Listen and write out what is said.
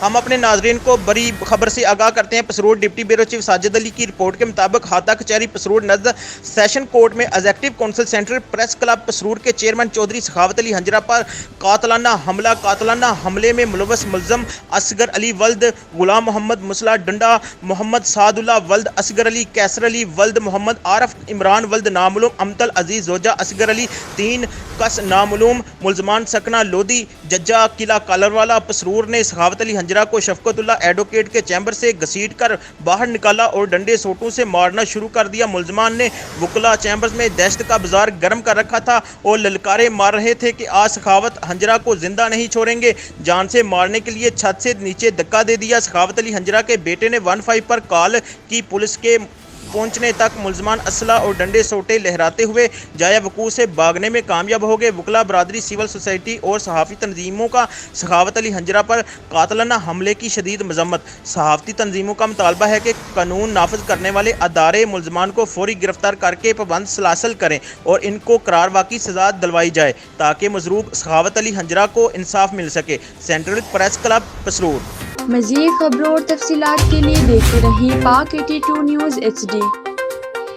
ہم اپنے ناظرین کو بڑی خبر سے آگاہ کرتے ہیں۔ Pasrur deputy bureau chief Sajid Ali کی رپورٹ کے مطابق ہاتھا کچہری پسرور نزد سیشن کورٹ میں executive council central press club Pasrur کے چیئرمین چودھری سخاوت علی ہنجرہ پر قاتلانہ حملے میں ملوث ملزم اصغر علی ولد غلام محمد مسلح ڈنڈا، محمد سعد اللہ ولد اصغر علی، کیسر علی ولد محمد عارف، عمران ولد نامعلوم امطل عزیز زوجہ اصغر علی، 3 کس نامعلوم ملزمان سکنہ لودھی ججہ قلعہ کالروالا پسرور نے سخاوت علی ہنجرہ کو شفقت اللہ ایڈوکیٹ کے چیمبر سے گھسیٹ کر باہر نکالا اور ڈنڈے سوٹوں سے مارنا شروع کر دیا۔ ملزمان نے وکلا چیمبرز میں دہشت کا بازار گرم کر رکھا تھا اور للکارے مار رہے تھے کہ آج سخاوت ہنجرہ کو زندہ نہیں چھوڑیں گے۔ جان سے مارنے کے لیے چھت سے نیچے دھکا دے دیا۔ سخاوت علی ہنجرہ کے بیٹے نے 15 پر کال کی۔ پولیس کے پہنچنے تک ملزمان اسلحہ اور ڈنڈے سوٹے لہراتے ہوئے جائے وقوع سے بھاگنے میں کامیاب ہو گئے۔ وکلا برادری، سول سوسائٹی اور صحافی تنظیموں کا سخاوت علی ہنجرہ پر قاتلانہ حملے کی شدید مذمت۔ صحافتی تنظیموں کا مطالبہ ہے کہ قانون نافذ کرنے والے ادارے ملزمان کو فوری گرفتار کر کے پابند سلاسل کریں اور ان کو قرار واقعی سزا دلوائی جائے تاکہ مظلوم سخاوت علی ہنجرہ کو انصاف مل سکے۔ Central press club Pasrur. مزید خبروں اور تفصیلات کے لیے دیکھتے رہیں پاک 82 نیوز HD۔